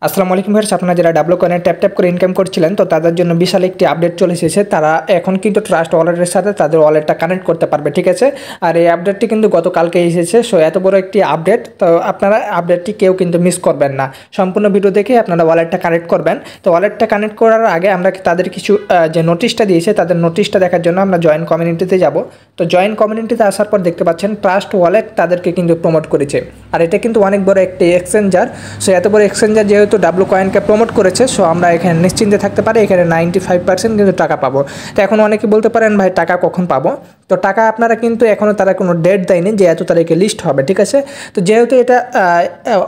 আসসালামু আলাইকুম ভিউয়ার্স, আপনারা যারা ডাবল কয়েনে ট্যাপ ট্যাপ করে ইনকাম করছিলেন তো তাদের জন্য বিশাল একটি আপডেট চলে এসেছে। তারা এখন কিন্তু ট্রাস্ট ওয়ালেটের সাথে তাদের ওয়ালেটটা কানেক্ট করতে পারবে, ঠিক আছে। আর এই আপডেটটি কিন্তু গতকালকে এসেছে। সো এত বড় একটি আপডেট, তো আপনারা আপডেটটি কেউ কিন্তু মিস করবেন না। সম্পূর্ণ ভিডিও দেখে আপনারা ওয়ালেটটা কানেক্ট করবেন। তো ওয়ালেটটা কানেক্ট করার আগে আমরা তাদের কিছু যে নোটিশটা দিয়েছে তাদের নোটিশটা দেখার জন্য আমরা জয়েন কমিউনিটিতে যাব। তো জয়েন কমিউনিটিতে আসার পর দেখতে পাচ্ছেন ট্রাস্ট ওয়ালেট তাদেরকে কিন্তু প্রমোট করেছে। আর এটা কিন্তু অনেক বড় একটি এক্সচেঞ্জার। সো এত বড় এক্সচেঞ্জার যেহেতু ডাবল কয়েনকে প্রমোট করেছে, সো আমরা এখানে নিশ্চিন্তে থাকতে পারি, এখানে 95% কিন্তু টাকা পাবো। তো এখন অনেকে বলতে পারেন ভাই টাকা কখন পাবো? তো টাকা আপনারা কিন্তু এখনও তারা কোনো ডেট দেয়নি যে এত তারিখে লিস্ট হবে, ঠিক আছে। তো যেহেতু এটা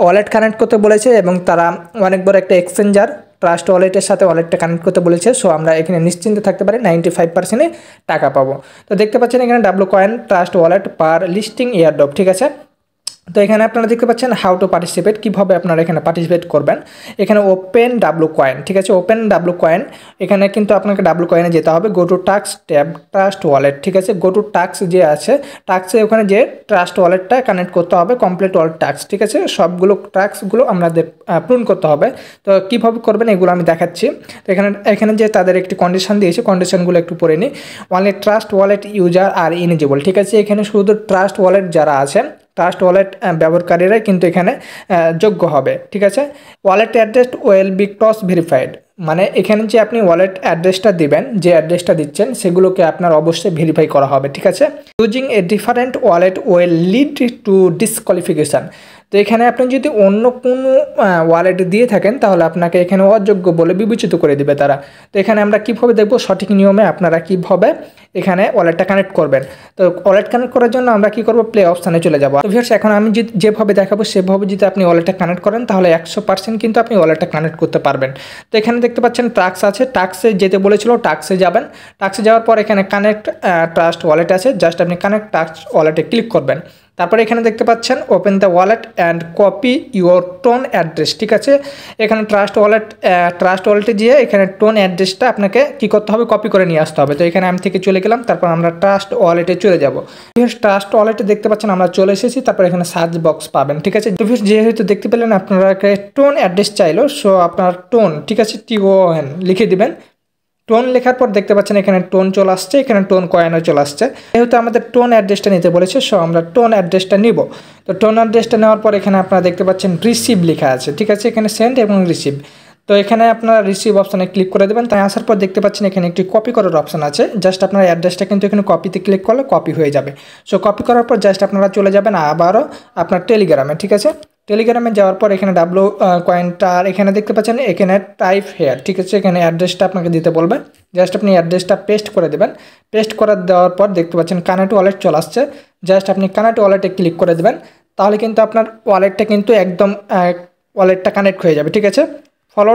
ওয়ালেট কানেক্ট করতে বলেছে এবং তারা অনেক বড় একটা এক্সচেঞ্জার ট্রাস্ট ওয়ালেটের সাথে ওয়ালেটটা কানেক্ট করতে বলেছে, সো আমরা এখানে নিশ্চিন্তে থাকতে পারি 95%-এ টাকা পাবো। তো দেখতে পাচ্ছেন এখানে ডাবল কয়েন ট্রাস্ট ওয়ালেট পার লিস্টিং এয়ারড্রপ, ঠিক আছে। তো এখানে আপনারা দেখতে পাচ্ছেন হাউ টু পার্টিসিপেট, কীভাবে আপনারা এখানে পার্টিসিপেট করবেন। এখানে ওপেন ডাবল কয়েন, ঠিক আছে, ওপেন ডাবল কয়েন। এখানে কিন্তু আপনাকে ডাবল কয়েনে যেতে হবে, go to task tab trust wallet, ঠিক আছে। গো টু টাস্ক যে আছে, টাস্কে ওখানে যে ট্রাস্ট ওয়ালেটটা কানেক্ট করতে হবে, কমপ্লিট অল টাস্ক, ঠিক আছে। সবগুলো টাস্কগুলো আমাদের পূরণ করতে হবে। তো কীভাবে করবেন এগুলো আমি দেখাচ্ছি। তো এখানে যে তাদের একটি কন্ডিশন দিয়েছে, কন্ডিশনগুলো একটু পড়ে নিই। অনলি ট্রাস্ট ওয়ালেট ইউজার আর ইলিজিবল, ঠিক আছে। এখানে শুধু ট্রাস্ট ওয়ালেট যারা আছে, ট্রাস্ট ওয়ালেট ব্যবহারকারীরাই কিন্তু এখানে যোগ্য হবে, ঠিক আছে। Wallet address will be cross verified, মানে এখানে যে আপনি ওয়ালেট অ্যাড্রেসটা দিবেন, যে অ্যাড্রেসটা দিচ্ছেন সেগুলোকে আপনার অবশ্যই ভেরিফাই করা হবে, ঠিক আছে। Using a different wallet will lead to ডিসকোয়ালিফিকেশান। তো এখানে আপনি যদি অন্য কোনো ওয়ালেট দিয়ে থাকেন তাহলে আপনাকে এখানে অযোগ্য বলে বিবেচিত করে দিবে তারা। তো এখানে আমরা কীভাবে দেখব সঠিক নিয়মে আপনারা কীভাবে এখানে ওয়ালেটটা কানেক্ট করবেন। তো ওয়ালেট কানেক্ট করার জন্য আমরা কী করব, প্লে অপশানে চলে যাব। তো ভিউয়ার্স, এখন আমি যেভাবে দেখাবো সেভাবে যদি আপনি ওয়ালেটটা কানেক্ট করেন তাহলে 100% কিন্তু আপনি ওয়ালেটটা কানেক্ট করতে পারবেন। তো এখানে দেখতে পাচ্ছেন টাস্ক আছে, টাস্কে যেতে বলেছিল, টাস্কে যাবেন। টাস্কে যাওয়ার পর এখানে কানেক্ট ট্রাস্ট ওয়ালেট আছে, জাস্ট আপনি কানেক্ট ট্রাস্ট ওয়ালেটে ক্লিক করবেন। তারপরে এখানে দেখতে পাচ্ছেন open the wallet and copy your tone address, ঠিক আছে। এখানে ট্রাস্ট ওয়ালেটে গিয়ে এখানে টোন অ্যাড্রেসটা আপনাকে কী করতে হবে, কপি করে নিয়ে আসতে হবে। তো এখানে আমি থেকে চলে গেলাম, তারপর আমরা ট্রাস্ট ওয়ালেটে চলে যাব। ট্রাস্ট ওয়ালেটে দেখতে পাচ্ছেন আমরা চলে এসেছি, তারপর এখানে সার্চ বক্স পাবেন, ঠিক আছে। তো যেহেতু দেখতে পেলেন আপনারা টোন অ্যাড্রেস চাইলো, সো আপনার টোন, ঠিক আছে, TON লিখে দিবেন। টোন লেখার পর দেখতে পাচ্ছেন এখানে টোন চলে আসছে, এখানে টোন কয়েনও চলে আসছে। যেহেতু আমাদের টোন অ্যাড্রেসটা নিতে বলেছে, সো আমরা টোন অ্যাড্রেসটা নিব। তো টোন অ্যাড্রেসটা নেওয়ার পর এখানে আপনারা দেখতে পাচ্ছেন রিসিভ লেখা আছে, ঠিক আছে। এখানে সেন্ড এবং রিসিভ। তো এখানে আপনারা রিসিভ অপশানে ক্লিক করে দেবেন। তাই আসার পর দেখতে পাচ্ছেন এখানে একটি কপি করার অপশান আছে, জাস্ট আপনার অ্যাড্রেসটা কিন্তু এখানে কপিতে ক্লিক করলে কপি হয়ে যাবে। সো কপি করার পর জাস্ট আপনারা চলে যাবেন আবারও আপনার টেলিগ্রামে, ঠিক আছে। টেলিগ্রামে যাওয়ার পর এখানে ডাবল কয়েনটা আর এখানে দেখতে পাচ্ছেন এখানে টাইপ হেয়ার, ঠিক আছে। এখানে অ্যাড্রেসটা আপনাকে দিতে বলবে, জাস্ট আপনি অ্যাড্রেসটা পেস্ট করে দেবেন। পেস্ট করে দেওয়ার পর দেখতে পাচ্ছেন কানেক্ট ওয়ালেট চলে আসছে, জাস্ট আপনি কানেক্ট ওয়ালেটে ক্লিক করে দেবেন। তাহলে কিন্তু আপনার ওয়ালেটটা কিন্তু একদম ওয়ালেটটা কানেক্ট হয়ে যাবে, ঠিক আছে। ফলো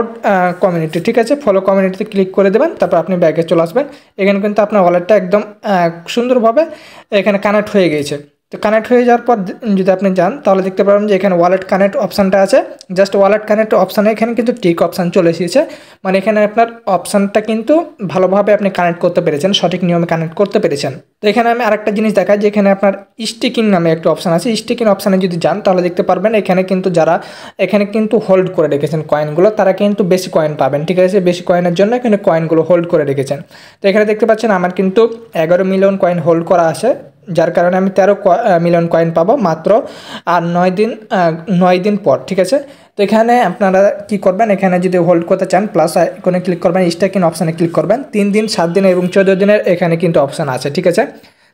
কমিউনিটি, ঠিক আছে, ফলো কমিউনিটিতে ক্লিক করে দেবেন। তারপর আপনি ব্যাগে চলে আসবেন। এখানে কিন্তু আপনার ওয়ালেটটা একদম সুন্দরভাবে এখানে কানেক্ট হয়ে গিয়েছে। তো কানেক্ট হয়ে যাওয়ার পর যদি আপনি যান তাহলে দেখতে পাবেন যে এখানে ওয়ালেট কানেক্ট অপশানটা আছে, জাস্ট ওয়ালেট কানেক্ট অপশানে এখানে কিন্তু টিক অপশান চলে এসেছে, মানে এখানে আপনার অপশানটা কিন্তু ভালোভাবে আপনি কানেক্ট করতে পেরেছেন, সঠিক নিয়মে কানেক্ট করতে পেরেছেন। তো এখানে আমি আরেকটা জিনিস দেখাই যে এখানে আপনার স্টিকিং নামে একটা অপশান আছে। স্টিকিং অপশানে যদি যান তাহলে দেখতে পারবেন এখানে কিন্তু যারা এখানে কিন্তু হোল্ড করে রেখেছেন কয়েনগুলো তারা কিন্তু বেশি কয়েন পাবেন, ঠিক আছে। বেশি কয়েনের জন্য এখানে কয়েনগুলো হোল্ড করে রেখেছেন। তো এখানে দেখতে পাচ্ছেন আমার কিন্তু 11 মিলিয়ন কয়েন হোল্ড করা আছে, যার কারণে আমি 13 মিলিয়ন কয়েন পাবো মাত্র আর 9 দিন পর, ঠিক আছে। তো এখানে আপনারা কি করবেন, এখানে যদি হোল্ড করতে চান প্লাস আইকনে ক্লিক করবেন, স্টেকিং অপশানে ক্লিক করবেন। 3 দিন, 7 দিন এবং 14 দিনের এখানে কিন্তু অপশান আছে, ঠিক আছে।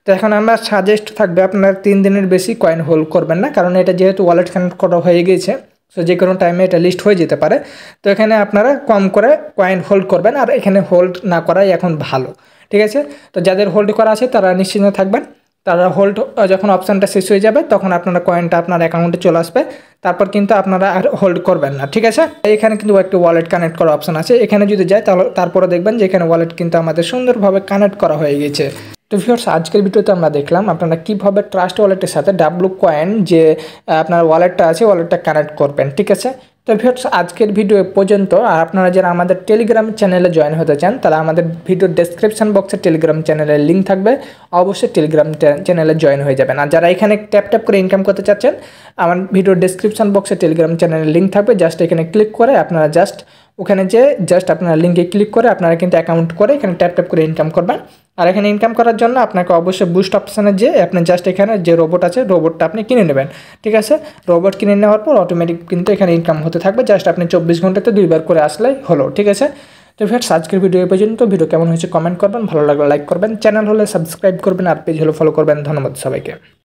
তো এখন আমরা সাজেস্ট থাকবে আপনারা 3 দিনের বেশি কয়েন হোল্ড করবেন না, কারণ এটা যেহেতু ওয়ালেট কানেক্ট করা হয়ে গিয়েছে, সো যে কোনো টাইমে এটা লিস্ট হয়ে যেতে পারে। তো এখানে আপনারা কম করে কয়েন হোল্ড করবেন, আর এখানে হোল্ড না করাই এখন ভালো, ঠিক আছে। তো যাদের হোল্ড করা আছে তারা নিশ্চিন্ত থাকবেন, তারা হোল্ড যখন অপশানটা শেষ হয়ে যাবে তখন আপনারা কয়েনটা আপনার অ্যাকাউন্টে চলে আসবে, তারপর কিন্তু আপনারা আর হোল্ড করবেন না, ঠিক আছে। এখানে কিন্তু একটা ওয়ালেট কানেক্ট করা অপশান আছে, এখানে যদি যায় তাহলে তারপরে দেখবেন যে এখানে ওয়ালেট কিন্তু আমাদের সুন্দরভাবে কানেক্ট করা হয়ে গেছে। তো ভিউয়ার্স, আজকের ভিডিওতে আমরা দেখলাম আপনারা কীভাবে ট্রাস্ট ওয়ালেটের সাথে ডাবল কয়েন যে আপনার ওয়ালেটটা আছে ওয়ালেটটা কানেক্ট করবেন, ঠিক আছে। তো ভিউয়ার্স আজকের ভিডিও পর্যন্ত। আর আপনারা যারা আমাদের টেলিগ্রাম চ্যানেলে জয়েন হতে চান তাহলে আমাদের ভিডিওর ডেসক্রিপশন বক্সে টেলিগ্রাম চ্যানেলের লিঙ্ক থাকবে, অবশ্যই টেলিগ্রাম চ্যানেলে জয়েন হয়ে যাবেন। আর যারা এখানে ট্যাপ ট্যাপ করে ইনকাম করতে চাচ্ছেন, আমার ভিডিওর ডেসক্রিপশন বক্সে টেলিগ্রাম চ্যানেলের লিঙ্ক থাকবে, জাস্ট এখানে ক্লিক করে আপনারা ওখানে যে আপনারা লিঙ্কে ক্লিক করে আপনারা কিন্তু অ্যাকাউন্ট করে এখানে ট্যাপ ট্যাপ করে ইনকাম করবেন। আর এখানে ইনকাম করার জন্য আপনাকে অবশ্যই বুস্ট অপশানে আপনি জাস্ট এখানে যে রোবট আছে রোবটটা আপনি কিনে নেবেন, ঠিক আছে। রোবট কিনে নেওয়ার পর অটোমেটিক কিন্তু এখানে ইনকাম হতে থাকবে, জাস্ট আপনি 24 ঘন্টাতে 2বার করে আসলেই হলো, ঠিক আছে। তো ফ্রেন্ডস আজকের ভিডিও এই পর্যন্ত। ভিডিও কেমন হয়েছে কমেন্ট করবেন, ভালো লাগলে লাইক করবেন, চ্যানেল হলে সাবস্ক্রাইব করবেন, আর পেজ হলে ফলো করবেন। ধন্যবাদ সবাইকে।